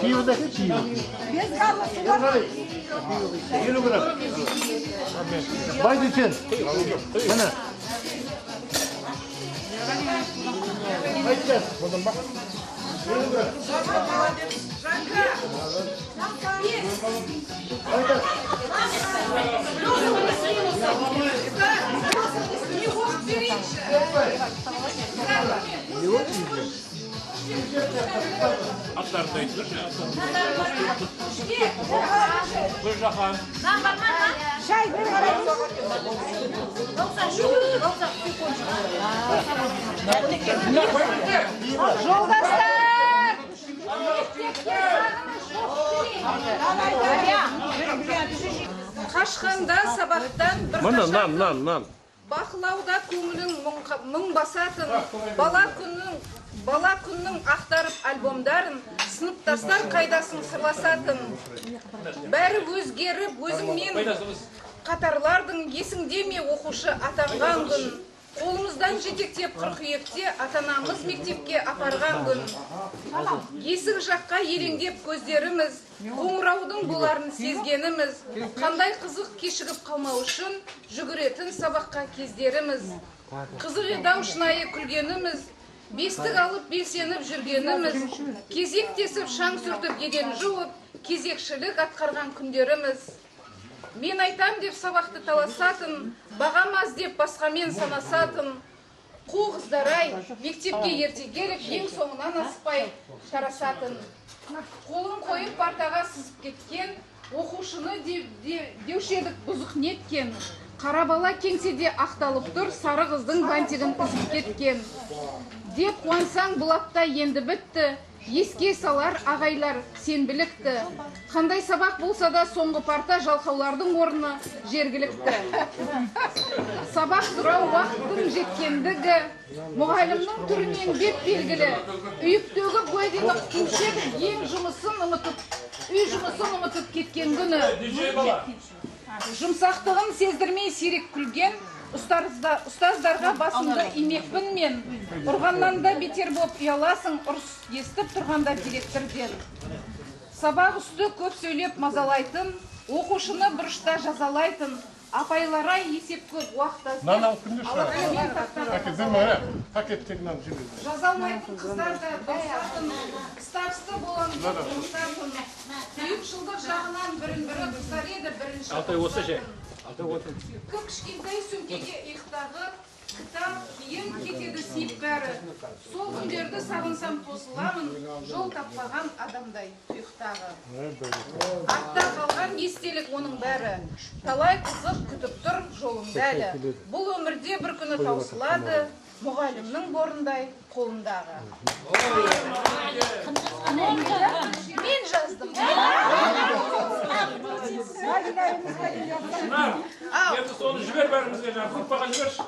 Пиво-то пиво. Без галла. Елу бırak. Baydıçın. Bana. Baydıçın. Buradan bak. Елу bırak. Не очень же. Atlardaydı değil mi? Buyur Rahan. Çay ver arayın. Жолдастар! Қашқанда сабақтан бір Nan. бақылауда көңілің мұң басатын, бала күннің ақтарып альбомдарын, сыныптастар қайдасын сырласатын. Бәрі өзгеріп, өзіңмен қатарлардың есіңде ме оқушы атанған күн. Қолымыздан жетектеп қыркүйекте атанамыз мектепке апарған күн. Есік жаққа елеңдеп көздеріміз, қоңыраудың боларын сезгеніміз, қандай қызық кешігіп қалмау үшін жүгіретін сабаққа кездеріміз. Қызық едау шынайы күлгеніміз, бестік алып белсеніп жүргеніміз, кезектесіп шаң сүртіп еден жуып, кезекшілік атқарған күндеріміз. Мен айтам деп сабақты таласатын, бағам аз деп басқамен санасатын. Қу қыздар-ай, мектепке ерте келіп, ең соңынан аспай тарасатын. Қолын қойып партаға сызып кеткен, оқушыны деуші едік бұзық неткен. Қара бала кеңседе ақталып тұр, сары қыздың бантигін үзіп кеткен. Деп қуансаң бұл апта енді бітті, еске салар ағайлар сен білікті. Қандай сабақ болса да соңғы парта жалқаулардың орны жергілікті. Сабақ сұрау уақыттың жеткендігі, мұғалімнің түрінен бет белгілі. Үйіктегі гуәдені құтушы ең үй жұмысын ұмытып кеткен күні. Жұмсақтығын сездірмей сирек күлген, ұстаздарға басымды имекпін мен. Ұрғаннан да бетер боп ұяласың, ұрыс естіп тұрғанда директорден. Сабақ үсті көп сөйлеп мазалайтын, оқушыны бұрышта жазалайтын, апайлара есеп көп уақыт жазалмайтын қыздар да достатын, старсты болан достатын. Күйік жылдық жағынан бірін-бірі қыздар еді бірінші. Көк кішкентай сөмкеге иықтағы кітап киім кетеді сиіп бәрі. Сол күндерді сағынсам қосыламын, жол таппаған адамдай тұйықтағы. Артта қалған естелік оның бәрі, талай қызық күтіп тұр жолында әлі. Бұл өмірде бір күні таусылады, мұғалімнің борындай қолындағы. Мен жаздым. Енді соны жібер бәрімізге жаңа, группаға жіберші.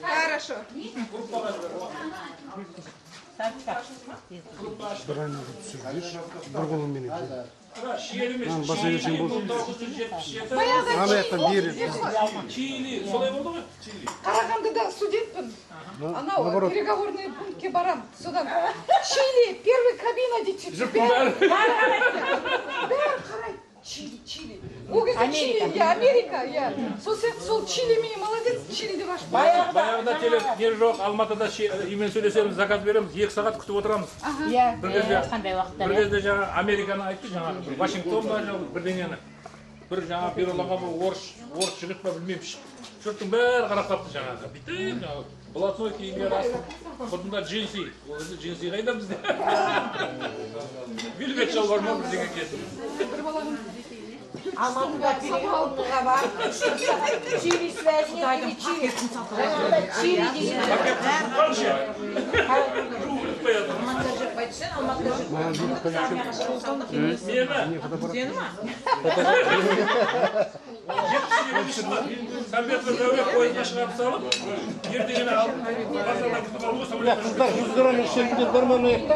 Хорошо. Bir kolum benim. Şiirimiz, Çiğli, solay oldu mu? Çiğli. Қарағандыда студентпін. Анау переговорный пунктке барам. Содан Чили, первый кабина дейді. Бәрі қарай. Чили. Ол кезде Америка, иә. Сол сияқты сол Чилимен молодец, Чилиде баш. Баяғыда не жоқ, Алматыда үймен сөйлесеміз, заказ береміз, 2 сағат күтіп отырамыз. Иә, қандай уақытта. Бір кезде жаңа Американы айтты, жаңа Вашингтонда бірдеңені. Бір жаңа перроланға орыс жігіт па білмеймін. Жұрттың бәрі қарап қапты жаңағы. Бүйтіп жаңағы блатной киімге астым. Құртында джинси. Ол кезде джинси қайда бізде? Вельвет шалбар ма бірдеңе киетін. Алматыда переходныйға бар. Чили связіне или Чили? Жаңағыда Чили деген. Самбетті дәуре қойызға шығарып салып, ертеңіне алып, базардан күтіп алуға самолет. Қыздар, 100 грамм ішемдер бар ма маяқта?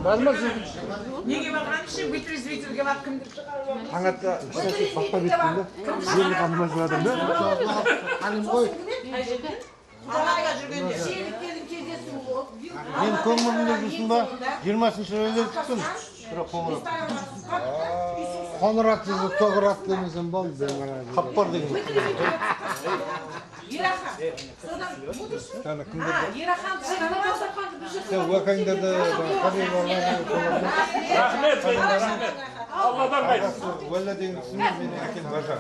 Бар ма сіз? Неге барған үшін вытрезвительге барып кімдір шығарып? Таңатта істесіп баққа беттім да. Жерді қамына жуадым да. Аным ғой. Қалайға жүргенде? Мен көңілімде жүрсін ба? 20-ші өйлер түттім. Бірақ қоңырат. Қоңырат сізді тоғырат демесем болды. Қаппар деген. Ерахан. Содан кімдер? Ерахан Уәкәңдерді қабыл барған Рахмет, рахмет. Алладан қайтсын. Уәлі деген түсінен мені әкел бажа.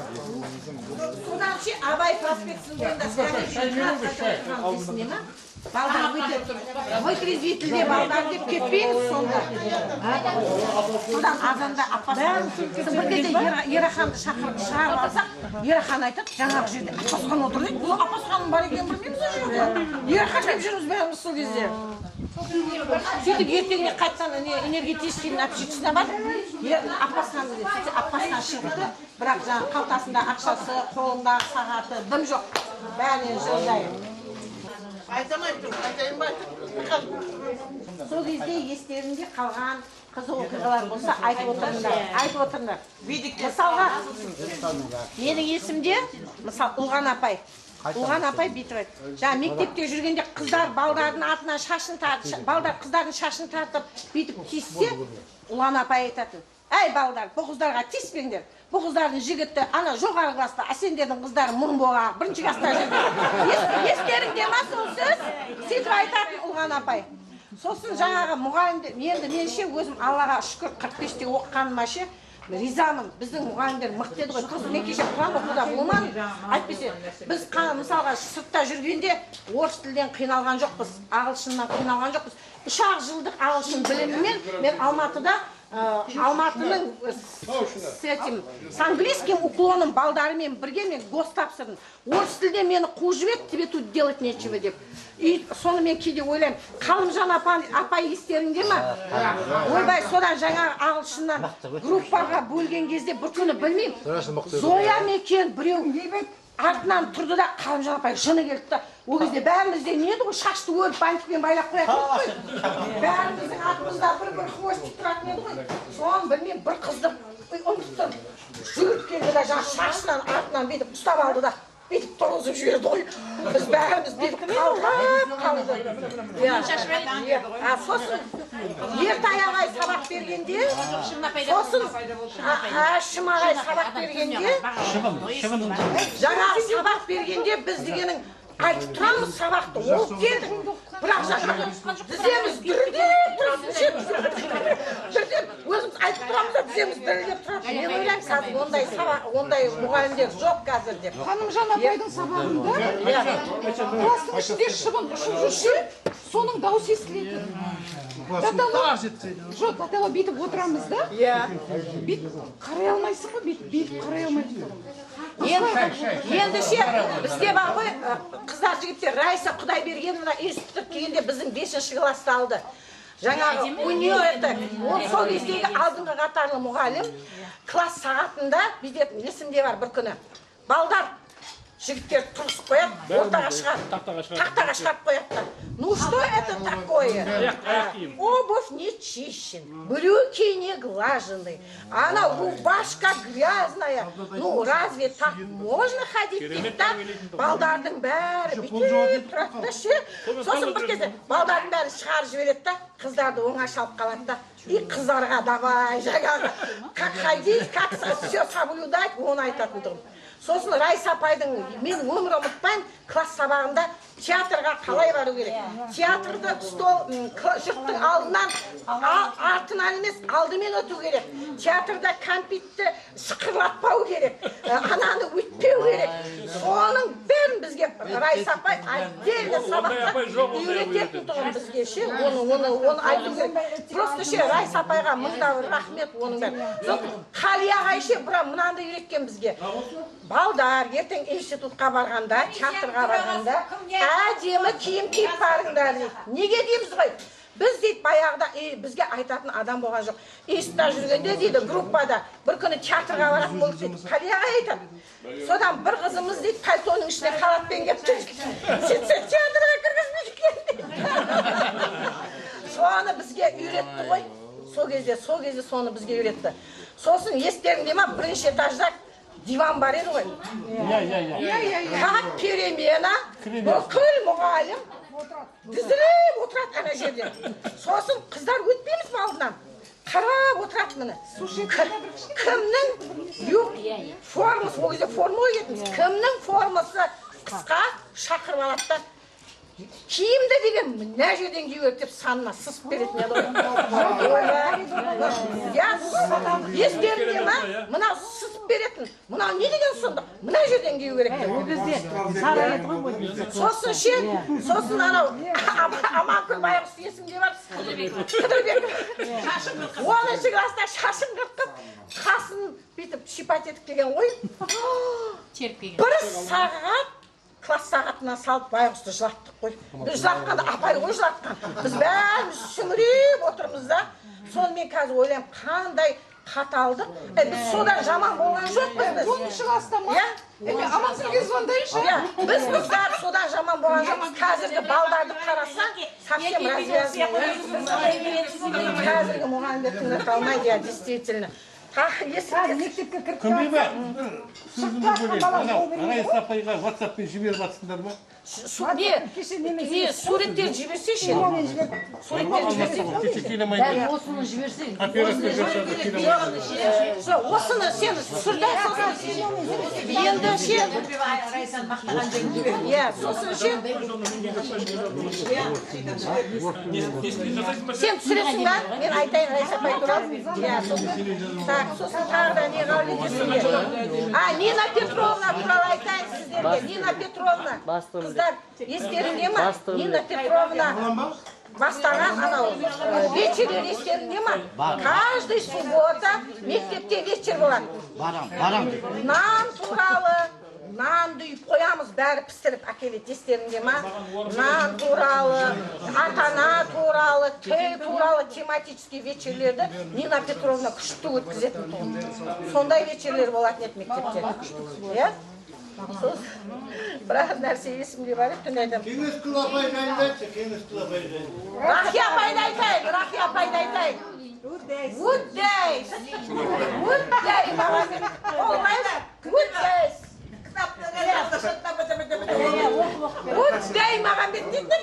Содан ше Абай проспектісінің бойында балдар вытрезвительде балдар деп кетпейміз сонда. Содан азанда аппасқан. Бір кезде Ераханды шығарып алсақ, Ерахан айтады, жаңағы жерде аппасқан отыр дейді. Бұл аппасқаның бар екенін білмейміз о жерде. Ерахан деп жүрміз бәріміз сол кезде. Сөйтіп ертеңіне қайтқан энергетическийдің общичісіне бар. Аппасқанды деп, сөйтіп аппасқан шығыпты. Бірақ жаңағы қалтасында ақшасы, қолындағы сағаты, дым жоқ. Бәрінен жылдай. Айтайын ба? Сол кезде естерінде қалған қызық оқиғалар болса айтып отырыңдар. Мысалға, менің есімде, мысалы, Ұлған апай бүйтіп айтты. Жаңа мектепте жүргенде қыздар балдардың артынан шашын тартып, балдар қыздардың шашын тартып, бүйтіп тиіссе, Ұлған апай айтатын. Әй балдар, бұл қыздарға тиіспеңдер. Бұл қыздардың жігітті, ана жоғары класста, сендердің қыздары мұң боға, бірінші класста жүрді. Естеріңде ма сол сөз? Сөйтіп айтатын Ұлған апай. Сосын жаңағы мұғалімдер, енді менше өзім Аллаға шүкір 45-те оқығаныма ше, ризамын. Біздің мұғалімдер мықты еді ғой. Мен кеше Құран оқуда болмадым. Әйтпесе, біз мысалға сыртта жүргенде орыс тілден қиналған жоқпыз, ағылшыннан қиналған жоқпыз. 3 жылдық ағылшын білімімен мен Алматының с английским уклоном балдарымен бірге мен гос тапсырдым. Орыс тілде мені қуып жіберді, тебе тут делать нечего деп. И соны мен кейде ойлаймын, Қалымжан апай естеріңде ма? Ойбай, содан жаңа ағылшыннан группаға бөлген кезде бір күні білмеймін. Зоя мекен біреу артынан тұрды да Қалымжан апай жыны келді да. Ол кезде бәрімізде не еді ғой, шашты өріп бантикпен байлап қоятын ғой. Бәріміздің артымызда бір хвостик тұратын еді ғой. Соны білмеймін, бір қызды ұмыттым. Жүгіріп келді да жаңа шашынан артынан бүйтіп ұстап алды да. Бүйтіп тұрғызып жіберді ғой. Біз бәріміз бүйтіп қалды. Сосын ерте ағай сабақ бергенде, жаңағы сабақ бергенде біз дегенің айтып тұрамыз сабақты, оқып келдік. Бірақ жаңағы тіземіз дүрілдеп тұрады. Өзіміз айтып тұрамыз да тіземіз дүрілдеп тұрады. Мен ойлаймын қазір ондай мұғалімдер жоқ қазір деп. Қалымжан апайдың сабағында класстың ішінде шыбын ұшып жүрсе, соның дауысы естілетін. Жоқ, татала бүйтіп отырамыз да, бүйтіп қарай алмайсың ғой, бүйтіп қарай алмайсың. Енді ше, бізде бар ғой, қыздар жігіттер, Райса Құдайбергенова институт келгенде біздің 5-ші класты алды. Жаңағы университет, ол сол кездегі алдыңғы қатарлы мұғалім, класс сағатында, бізде есімде бар бір күні. Балдар, жігіттер тұрғызып қояды, ортаға шығарып, тақтаға шығарып қояды да. Ну что это такое? Обувь не чищен, брюки не глажены, она рубашка грязная. Ну разве так можно ходить? Дейді да, балдардың бәрі бүйтіп тұрады да ше. Сосын бір кезде балдардың бәрі шығарып жібереді да, қыздарды оңашалып қалады да. И қыздарға давай, жаңағы, как ходить, как все соблюдать, оны айтатын тұғым. Сосын Райса апайдың, мен өмір ұмытпаймын, класс сабағында театрға қалай бару керек. Театрды стол, жұрттың алдынан, артынан емес, алдымен өту керек. Театрда кәмпитті шықырлатпау керек, ананы өтпеу керек. Соның бәрін бізге Райса апай отдельно сабақта үйрететін тұғын бізге ше, оны айту керек. Просто ше, Райса апайға мыңда рахмет оның бәрін. Сосын Қалияға ше, мынандай үйреткен бізге. Балдар, ертең институтқа барғанда, театрға барғанда, әдемі киім киіп барыңдар дейді. Неге дейміз ғой? Біз дейді баяғыда бізге айтатын адам болған жоқ. Институтта жүргенде дейді группада бір күні театрға баратын болып дейді. Қалияға айтады. Содан бір қызымыз дейді пальтоның ішіне халатпен келіп жүрген. Сөйтсе театрға кіргізбейді екен дейді. Соны бізге үйретті ғой. Сол кезде соны бізге үйретті. Сосын естеріңде ма, бірінші этажда диван бар еді ғой. Как перемена, бүкіл мұғалім тізіліп отырады ана жерде. Сосын қыздар өтпейміз ме алдынан? Қарап отырады міне. Кімнің формасы, ол кезде форма етіңіз, кімнің формасы қысқа шақырып алады да. Киімді деген мына жерден кию керек деп санына сысып беретін еді ғой. Естеріңде ма? Мынау сысып беретін. Мынау не деген сонда? Мына жерден кию керек деп. Ол кезде сары еді ғой. Сосын ше, сосын анау Аманкүл байғұс есімде бар. Қыдырбек. 10-шы класста шашын қырқып, қасын бүйтіп шипат етіп келген ғой. Бір сағат класс сағатынан салып байғұсты жылаттық қой. Біз жылатқанда апай ғой жылатқан. Біз бәріміз сүңіреп отырмыз да. Сонымен қазір ойлаймын, қандай қаталдық. Біз содан жаман болған жоқ қой біз. 10-шы класста ма? Амансызге звондайыншы. Біз қыздар содан жаман болған жоқ. Қазіргі балдарды қарасаң, совсем развязаны. Қазіргі мұғалімдер тыңдата алмайды, действительно. Мектепке кіріп Райса апайға WhatsApp-пен жіберіп жатсыңдар ма? Не, суреттер жіберсе ше. Суреттер жіберсе. осыны жіберсең. Осыны сен түсірді, енді ше. Сосын ше. Сен түсіресің ба? Мен айтайын Райса апай туралы. Сосын тағыда не қалды десіңдер. Нина Петровна туралы айтайын сіздерге. Нина Петровна. Қыздар, естеріңде ма? Нина Петровна бастаған анау вечерлер естеріңде ма? Каждый суббота мектепте вечер болады. Нан туралы, нанды үйіп қоямыз, бәрі пісіріп әкеледі, естеріңде ма? Нан туралы, ата-ана туралы, тіл туралы тематический вечерлерді Нина Петровна күшті өткізетін тұғын. Сондай вечерлер болатын еді мектепте. Бірақ нәрсе есімде бар еді, түн айтам. Кеңес қыл апайды айтайыншы, кеңес қыл апайды. Рахия апайды айтайын, Рахия апайды айтайын. Good days. Маған олай, good days. Good day, маған беттейдір.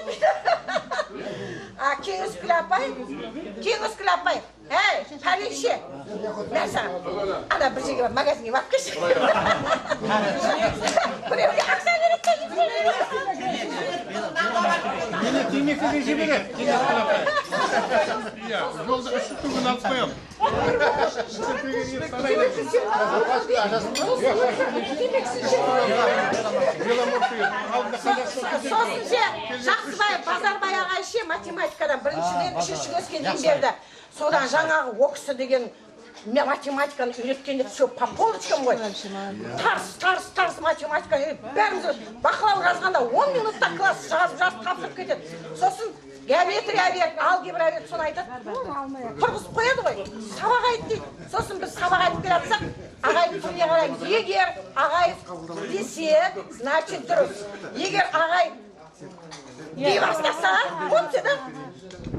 Кеңескүл апай, пәлейше. Мен саған, ана бір жерге магазинге барып кеші. Біреуге ақша керек Мені темекіге жібереді. Жолда үш түгін алып қоям. Сосын ше, Жақсыбай, Базарбай ағай ше, математикадан біріншіден 3-ші классқа дейін берді. Содан жаңағы оқысы деген математиканы үйреткенде все по полочкам ғой. Тарс математиканы бәріміз бақылау жазғанда 10 минутта класс жазып тапсырып кетеді. Сосын геометрия берді, алгебра берді, соны айтады. Тұрғызып қояды ғой. Сабақ айт дейді. Сосын біз сабақ айтып келе жатсақ, ағай біріне қараймыз. Егер ағай десе, значит дұрыс. Егер ағай дей бастаса, онсы да.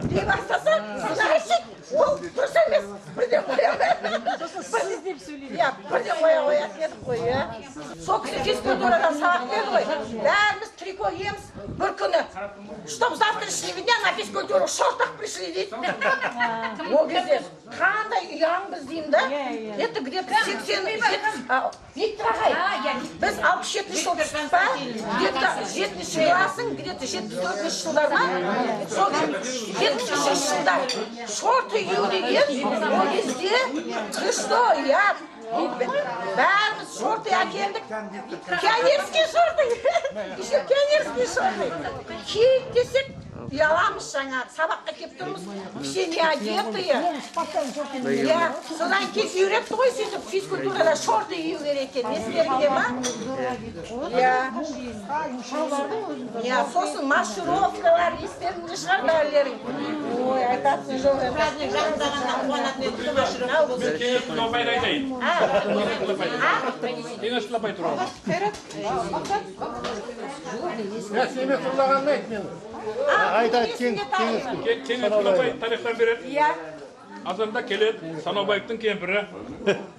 Дей бастаса, значит, ол дұрыс емес. Бірден қоя қояды дедік қой, Сол кісі физкультурадан сабақ берді ғой. Бәріміз трико еміз бір күні. Чтоб завтрашний дня на физкультуру в шортах пришли дейді. Ол кезде қандай ұяңбыз деймін да. Это где-то 80... Виктор ағай, біз 67 жыл түстік па? Где-то 7-ші классың, где-то 74-ші жылдар ма? Сол 70-ші жылдар шорты кию деген, ол кезде что, ұят. Бәріміз шорты әкелдік. Пионерский шорты. Еще пионерский шорты. Киіп десек, ұяламыз жаңа. Сабаққа кеп тұрмыз. Все не одетые. Содан кейін үйретті ғой сөйтіп физкультурада шорты кию керек екен. Естеріңде ма? Сосын маршировкалар естеріңде шығар бәрілерің. Ой, айтатын жоқ. Мен кеңес Құлапайды айтайын. Кеңес Құлапай тұрады. Семет ұрлағанын айт мен. Айтады кеңес. Кеңес Құлапай тарихтан береді. Азанда келеді, Санаубаевтың кемпірі,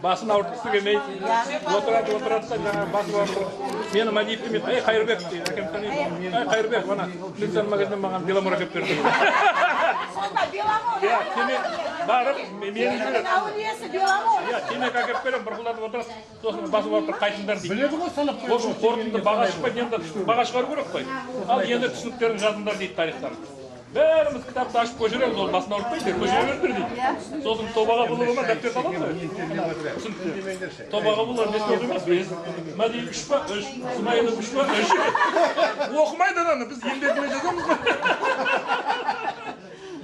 басын ауыртқысы келмейді. Отырады да жаңа басып ауыртып. Мені Мәдиевті мен, Қайырбек дейді, әкем таниды. Қайырбек, ана, Линзан магазиннен маған беломор әкеп берді. Сонда беломор. Барып, мені жүреді. Әулиесі беломор. Темек әкеп берем, бір құлатып отырады, сосын басып ауыртып қайтыңдар дейді. Біледі ғой санап қойып. Ол үшін қорытынды баға шықпайды, енді баға шығару керек қой. Ал енді түсініктерін жазыңдар дейді тарихтан. Бәріміз кітапты ашып көшіреміз, ол басын ауыртпайды, көшіре бердір дейді. Сосын тобаға бұлығына дәптер салады ғой. Тобаға бұлығы бес оқимыз, бес. Мәдиев 3 па, 3. Смайылов 3 па, 3. Оқымайды ананы, біз еңбекіне жазамыз ғой.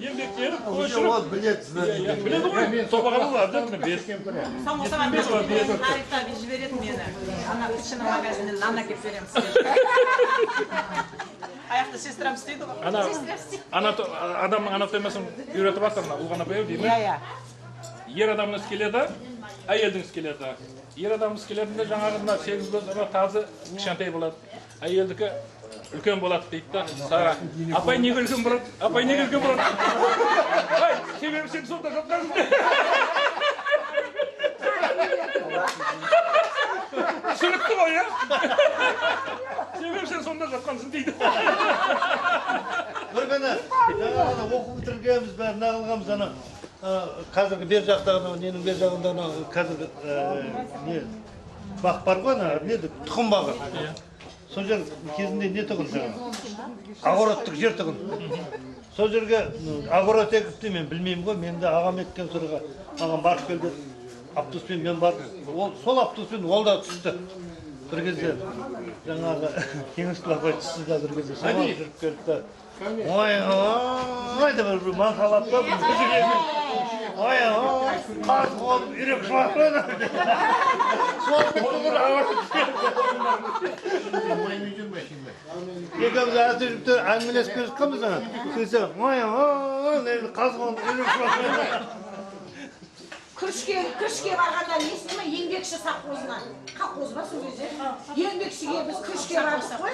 Еңбектеріп, көшіріп. Ол біледі, Біледі ғой, тобаға бұлығы обязательно бес. Тарихта жіберетін мені. Ана кішінің магазинінен нан әкеп береміз. Аяқты сестрам істейді ғой. Адамның анатомиясын үйретіп жатыр, ұлған апайы деймін. Ер адамыңыз келеді, әйелдіңіз келеді. Ер адамыңыз келедінде жаңағы 8 көз тазы кішкентай болады. Әйелдікі үлкен болады дейді да. Сара, апай неге үлкен болады? Апай неге үлкен болады? Себебі сен сонда жатқансың. Түсінікті ғой, я? Себебі сен сонда жатқансың дейді. бір күні оқу бітіргенбіз бәрін ағылғанбыз ана қазіргі бер жақтағы ненің бер жағында қазіргі не бақ бар ғой ана не тұқым бағы. Сол жер кезінде не тұғын жаңағы огородтық жер тұғын. Сол жерге огород егіпті мен білмеймін ғой. Мен де ағам еккен сұрға ағам барып келді. Автобуспен мен бардым. Сол автобуспен ол да түсті. Bir gece жаңағы кеңес Құлапай түсті да бір кезде шамал жүріп келді. Ой, деп бір маңқалапты. Ой, қас қолып үйрек шылапты. Екеуміз аты жүріпті әңгімелесіп келіп жатқанбыз ана. Сөйтсе, ой, қас қолып үйрек шылапты. Күрішке барғанда несіне ме? Еңбекші саққозына. Қаққоз ба сол кезде? Еңбекшіге біз күрішке бардық қой.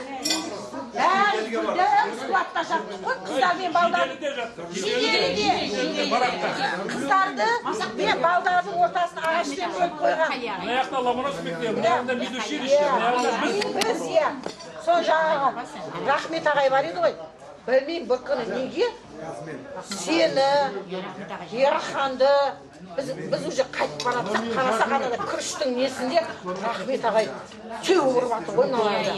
Бәріміз складта жаттық қой. Қыздар мен балдар. Шидеріде. Қыздарды мен балдардың ортасына ағашпен бөліп қойған. Аяқта лаборат мектебі, мынағында медучилище, мынағында біз. Сол жаңағы Рахмет ағай бар еді ғой. Білмеймін бір күні неге? Сені, Ераханды, біз уже қайтып баратсақ, қарасақ анада күріштің несінде Рахмет ағай теу ұрып атыр ғой мыналарда.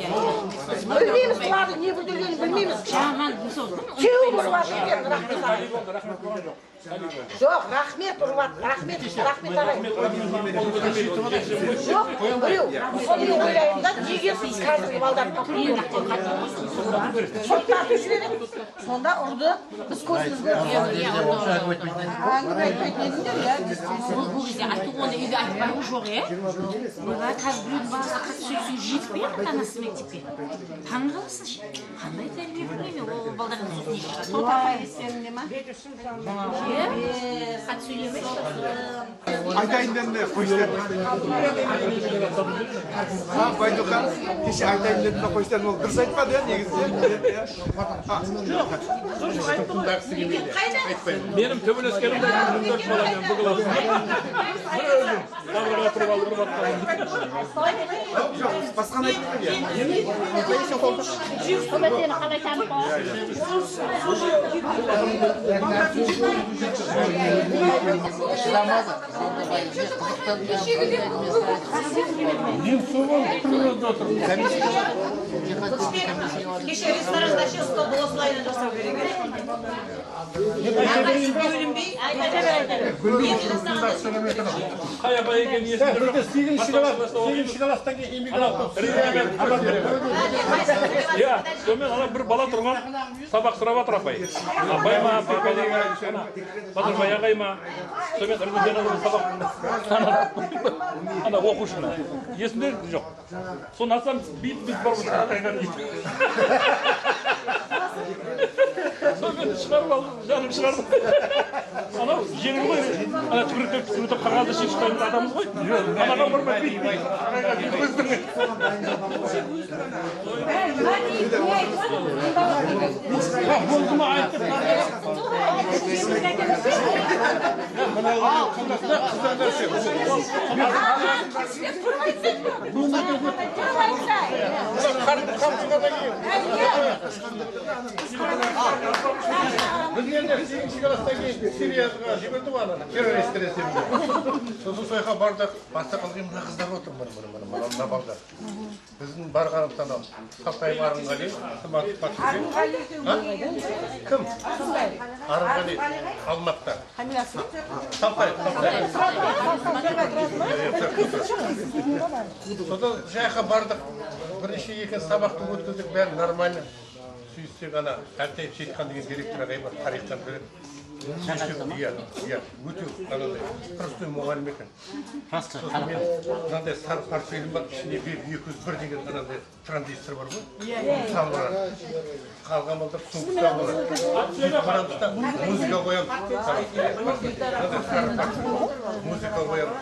Біз білмейміз, бұлардың не бүлдіргенін білмейміз. Теу ұрып атыр екен Рахмет ағай. Жоқ, Рахмет ұрып атыр, Рахмет ағай. Жоқ, біреу, соны ойлаймын да, неге біз қазіргі балдарды соттатып жібереді. Сонда ұрды, біз көзіміз көрдік. Әңгіме айтпайтын едіңдер, бұл кезде айту оны үйге айтпай жоқ ойбай қазір біреудің баласына қатты сөйлесең жетпей ақ анасы мектепке таң қаласың ше қандай тәрбие білмеймін ол балдардың сөзіне шығады сот апай десең ма қатты сөйлемей айтайын дедім де қойшылар. Байдухан кеше айтайын дедім де қойшылар ол дұрыс айтпады негізі. Benim töbeleskенімде 24 баламен бұл классында. Бір өзім қабырға тұрып алып Басқаны айтып кеше ресторанда ше стол осылайынан жасау керек бөлінбей қай апай екенін есімде жоқ. Сегізінші класстан кейін иммигрант Иә, сонымен ана бір бала тұрған сабақ сұрап жатыр апай. Апай ма, апай деген Батырбай ағай ма? Сонымен іргеден сабақ ана оқушыны. Есімде жоқ. Соны алсам бит бармыз қайған дейді. Сонымен шығарып алып, жаным шығарды. Анау жеңіл ғой. Ана түкіріп қағазды шешіп қойған адамыз ғой. Анаға бармай бит. болды ма айтып Біздерде сегізінші класстан кейін Сирияға жіберді ғой ана террористер есебінде. Сосын сояққа бардық, баста қалған мына қыздар отыр, мына балдар. Біздің барғанымыз анау Салтайым Арынғали, кім? Арынғали, Алматта. Салтайым. Содан жайқа бардық, бірінші екі сабақты өткіздік, бәрі нормально. Сөйістек ана әлтайып сейтқан деген директор ағай бар, тарихтан біледі. Иә, өте анандай простой мұғалім екен. Сосын мен мынандай сары портфелім бар, ішіне 201 деген анандай транзистор бар ғой. Сан бар. Қалған балдар сумкада болады. Сөйтіп қарамыз да музыка қоямыз. Музыка қоямыз.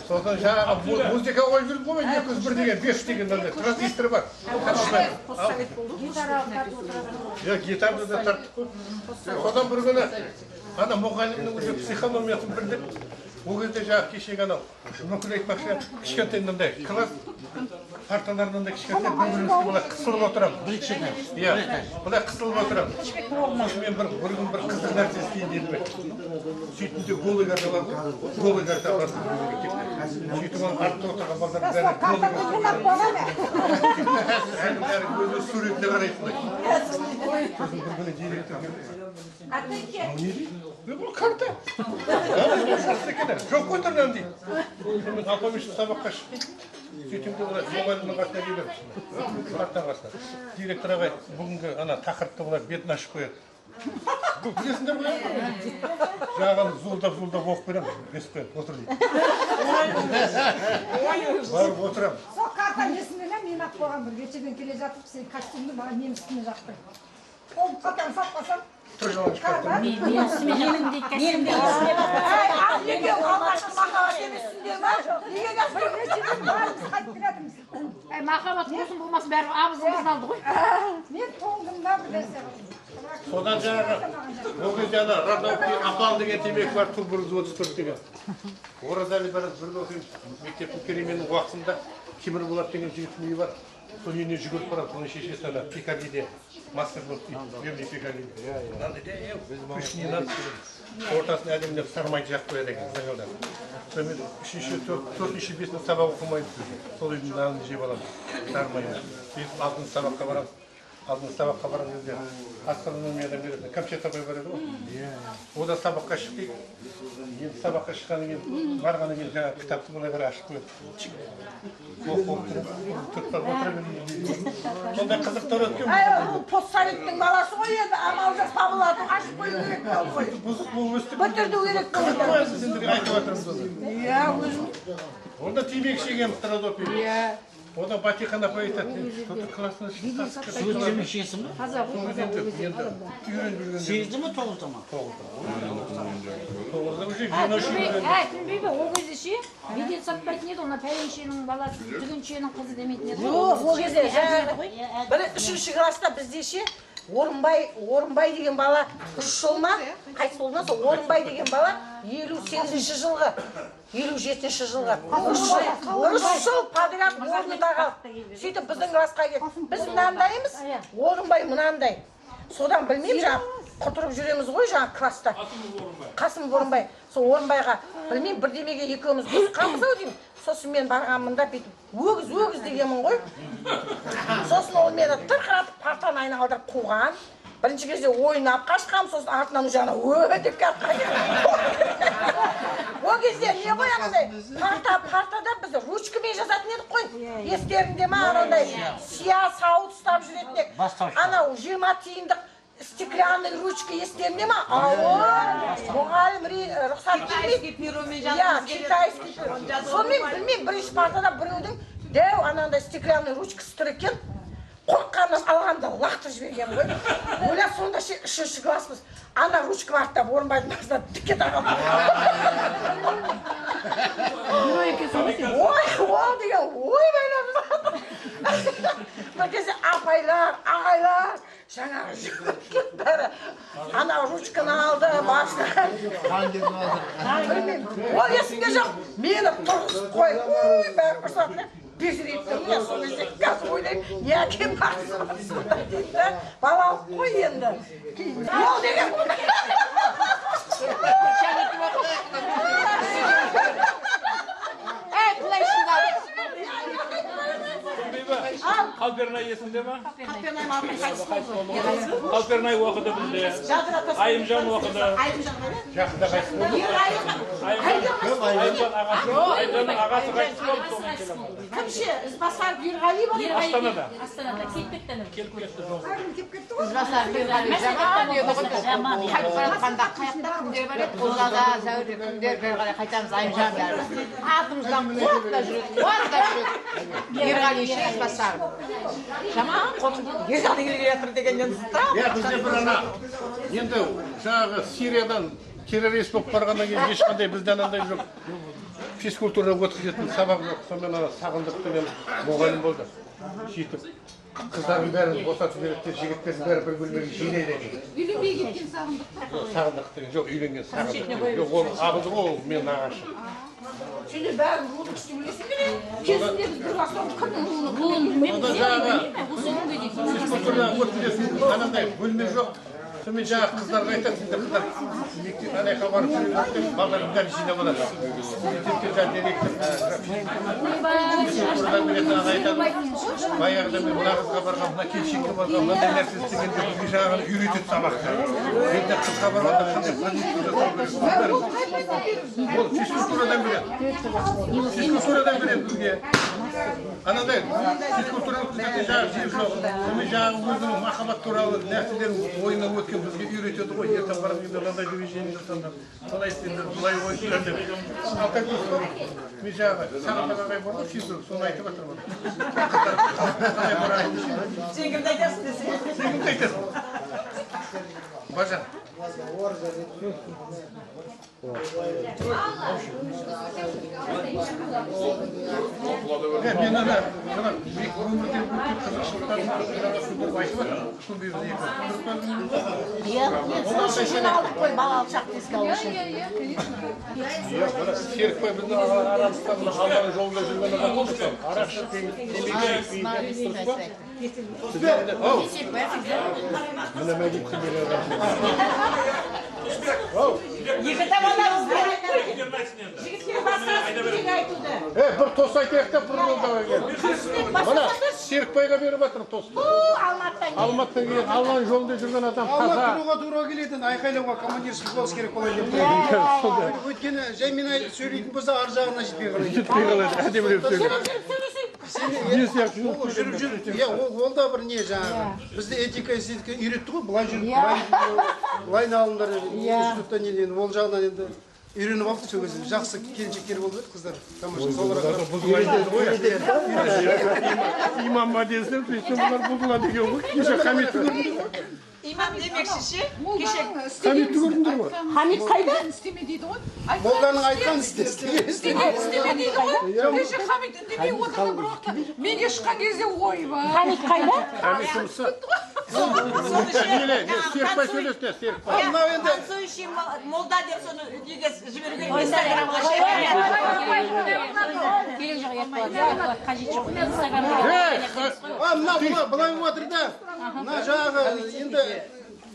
Сосын жаңағы музыка қойып жүріп қоймай 201 деген 5 деген андай транзистор бар. Гитарды да тарттық қой. Содан бір күні ана мұғалімнің өзі психономиясын білдік. Ол кезде жаңағы кешегі анау мүмкін айтпақшы кішкентай мынандай класс парталарында кішкентай бір-бірімізге былай қысылып отырамыз. Иә, былай қысылып отырамыз. Сосын мен бір күн бір қызық нәрсе істейін дедім. Сөйтінде голый карта бар ғой, голый карта бар. Сөйтіп оның артта отырған балдар бәрі өзі суретіне қарайтын. Сосын бір күні директор келді. Bu karta. Жоқ қой тұрдан дейді. Мен алпамышты сабаққа сөйтімде олар мұғалімнің қасына келеміз. Қарттан қасына. Директор ағай бүгінгі ана тақырыпты олар бетін ашып қояды. Білесіңдер ғой? Жағаны зуылдап оқып береміз. Бесіп қояды, отыр дейді. Барып отырамын. Сол карта несімен мен ақ болған бір вечерден келе жатып, сен костюмді маған немістіне жақпай. Ол қатан сатпасам, махаббат болсын болмасын бәрі абызымыздан алды ғой. мен тоңдымда білесің. Содан жаңағы ол кезде ана Радовский Апал деген темекі бар, Тубурыз 34 деген. Оразали бір оқимыз, мектептің переменің уақытында Кемір Болат деген жігіттің үйі бар. Сол үйіне жүгіріп барады, соның шешесі ана Пикардиде мастер болып дейді, Гемли Пикардиде. Мынандай күшіне ортасын әдемілеп сармайды жақ қояды екен, жаңалдан. Сонымен төртінші, бесінші сабақ оқымайды. Сол үйдің нанын жеп аламыз, сармайды. Сөйтіп алтыншы сабаққа барамыз. Алтыншы сабаққа барған кезде астрономиядан беретін Камчат апай бар еді ғой. Ода сабаққа шықтық. енді сабаққа шыққаннан кейін барғаннан кейін жаңағы кітапты былай бір ашып қойып оқып тұрып отыра бермейді. Сондай қызықтар өткен. Ол постсоветтің баласы ғой енді амал жоқ табылады ашып қою керек болды ғой. Бұзық болып өстік. Бітірді керек болды. Біз сендерге айтып жатырмыз оны. Иә, өзім. Онда темекі шегеміз Таразопи. Одан Батихан апай айтады, что-то классно шыққан. Темекі шегесің ба? Сегізді ме, тоғызды ма? Тоғызда уже вино Күнбейбі, ол кезде ше, бедет сатпайтын еді, ona пәленшенің баласы, түгіншенің қызы демейтін еді. Жоқ, ол кезде жаңағы бір 3-ші класста бізде ше, Орынбай деген бала 3 жыл ма? Қайтыс болған сол Орынбай деген бала 58-ші жылғы, 57-ші жылғы 3 жыл подряд орнында қалды. Сөйтіп біздің классқа келді. Біз мынандаймыз, Орынбай мынандай. Содан білмеймін жаңағы құтырып жүреміз ғой жаңағы класста. Қасым Орынбай. Сол Орынбайға білмеймін бірдемеге екеуміз қосқанбыз ау деймін. Сосын мен барғанмында бүйтіп өгіз дегенмін ғой. Сосын ол мені тырқыратып партаны айналдырып қуған. Бірінші кезде ойнап қашқам, сосын артынан жаңа деп кәтқан. Ол кезде не ғой анандай партада біз ручкамен жазатын едік қой. Естеріңде ма анандай сия сауыт ұстап жүретіндек. Анау 20 тиындық стеклянный ручка естеріңде ма? Ауыр, мұғалім рұқсат бермейді. Иә, китайский пиро. Сонымен білмеймін, бірінші партада біреудің дәу анандай стеклянный ручкасы тұр екен. Қорыққаннан алғанда лақтырып жіберген ғой. Оля сонда 3-ші класпыз. Ана ручка артап Орынбайдың басына тіке тағам. Ол деген ой байлап жатыр. Бір кезде апайлар, ағайлар, жаңағы жүгіріп бәрі ана ручканы алды, басына. Ол есімде жоқ. Мені тұрғызып қойып, ой бәрі ұрсатып. Безірейттім, мен сол кезде қазір ойлаймын, не әкем бақсыма сонда дейді, балалық қой енді. Ол деген бұл. Қалпернай есіңде ма? Қалпернай оқыды бізде. Айымжан оқыды. жақында қайтыс болды. Айымжанның ағасы қайтыс болды. Кімше? Ізбасар Ерғали бар еді? Астанада. Астанада келіп кетті. Келіп кетті жол. Ізбасар Ерғали жаман еді ғой. Қайтып бара жатқанда қаяқта кімдер бар еді? Қолдада сәуірде кімдер бері қарай қайтамыз Айымжан бәрі. Артымыздан қуып та жүреді, қуып та жүреді. Ерғали ше Ізбасар. Жаман қолында Ерғали келе жатыр дегеннен страх. Бізде бір ана, енді жаңағы Сириядан террорист болып барғаннан кейін ешқандай бізде анандай жоқ. Физкультура өткізетін сабақ жоқ. Сонымен ана Сағындық деген мұғалім болды. Сөйтіп қыздардың бәрін босатып жібереді, жігіттердің бәрі бір бөлмеге жинайды екен. Үйленбей кеткен Сағындық. Сағындық деген жоқ, үйленген Сағындық. Жоқ, ол абызы ғой, ол мен нағашы. Сені бәрін руының ішіне білесің бе? Кезінде біз бір бастан кімнің руының Онда жаңағы физкультура өткізетін анандай бөлме жоқ. Сонымен жаңағы қыздарға айтады, сендер қыздар мектеп анайқа барып жүріңдер, балалардың бәрін жинап алады. Мектепте жаңағы директор физкультурадан беретін ана айтады. Баяғыда мен мына қызға барғам, мына келіншекке барғам, мынандай нәрсе істегенде бізге жаңағы үйретеді сабақты. Енді қызға барғанда қандай позиция жасау керек. Ол физкультурадан береді. Физкультурадан береді бізге. Анандай физкультура өткізетін жаңағы жер жоқ. Сонымен жаңағы өзінің махаббат туралы нәрселерін ойынан өткен бізге үйретеді ғой. Ертең барып енді мынандай движение жасаңдар, қалай істеңдер, былай ойындар деп. Ал как мен жаңағы Сағындық ағай бар ғой, физрук, соны айтып жатырмын. Сен кімді айтасың десе? Сен кімді айтасың? Бажан. Мен ана өмірде қызықшылықтарын айтып жатырмын. Сол жиналдық қой балалық шақты еске алу үшін. Серікбай біздің арамыздан алдағы жолында жүрген адам болдық. Арақ ішіп, темекі мына мәдеттің бере Екі табандарыңыз жігітке басқасы айтуды. бір тос айтайық та бір жолда келді. Мына Серікбайға беріп жатыр тосты. Алматыдан келген, Алланың жолында жүрген адам таза. Алматы тұруға тура келеді, айқайлауға командирский класс керек болады деп. Өйткені жай мен сөйлейтін болса ар жағына жетпей қалады. Жетпей қалады, әдемілеп сөйлейді. Ол да бір не жаңағы. Бізді этика эстетика үйретті ғой, былай жүріп, былай налымдар институтта не деген, ол жағынан енді үйреніп алды сол кезде. Жақсы келіншектер болды қыздар. Тамаша соларға қарап Имам мадесін, бұлар бұзылады деген ғой. Кеше Хамидті көрдіңдер ғой? имам демекші кеше Хамидті көрдіңдер ғой? Хамид қайда? істеме дейді ғой. молданың айтқанын істе. Істеме дейді ғой. Кеше Хамид үндемей отырды бірақ та менге шыққан кезде ойбай. Хамид қайда? Хамид жұмысы. Серікбай сөйлесті, Серікбай. Мынау енді Танцующий молда деп соны неге жіберуге инстаграмға мынау былай болып жатыр да. Мына жаңағы енді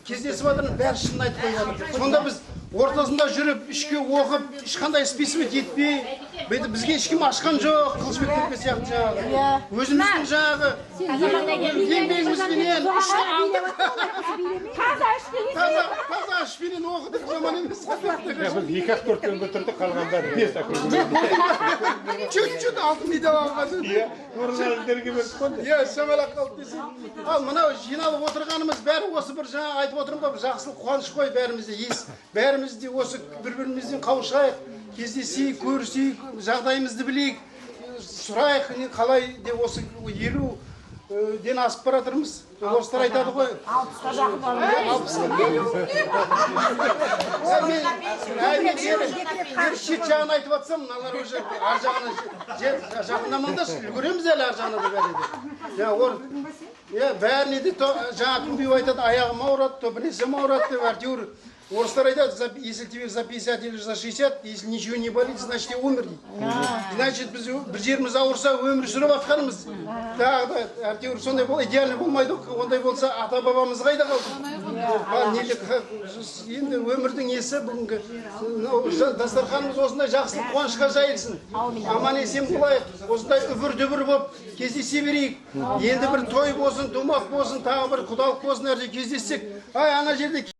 кездесіп жатырмыз, бәрі шынын айтып қойып жатыр. Сонда біз ортасында жүріп, ішке оқып, ешқандай списывать етпей, бізге ешкім ашқан жоқ, қылышбектерге сияқты жаңағы. Өзіміздің жаңағы еңбегімізбенен таза ішпенен оқыдық, жаман емес. Біз 2-4 күн бітірдік, қалғандары 5 акыл. Чуть-чуть алтын медаль алған. Журналистерге беріп қойды. Шамалақ қалды десең. Ал мынау жиналып отырғанымыз бәрі осы бір жаңа айтып отырмын ба, жақсылық қуаныш қой бәрімізде ес. Бәріміз де осы бір-бірімізден қауышайық, кездесейік, көрісейік, жағдайымызды білейік, сұрайық, қалай деп осы 50-ден асып бара жатырмыз. Орыстар айтады ғой. 60-қа жақын шет жағын айтып жатсам, мыналар уже ар жағына жақындамаңдаршы, үлгереміз әлі ар жағына да бәрі. Бәріне де жаңа күнбеу айтады, аяғым ауырады, то бірнесем ауырады деп, әйтеуір орыстар айтады, если тебе за 50 или за 60, если ничего не болит, значит я умер дейді. Значит, біз бір жеріміз ауырса, өмір сүріп жатқанымыз. Әйтеуір сондай идеальный болмайды, ондай болса ата-бабамыз қайда қалды? Енді өмірдің несі бүгінгі дастарханымыз осындай жақсылық қуанышқа жайылсын. Аман есен болайық, осындай үбір-дүбір болып кездесе берейік. Енді бір той болсын, тумақ болсын, тағы бір құдалық болсын, әрде кездессек. Ана жерде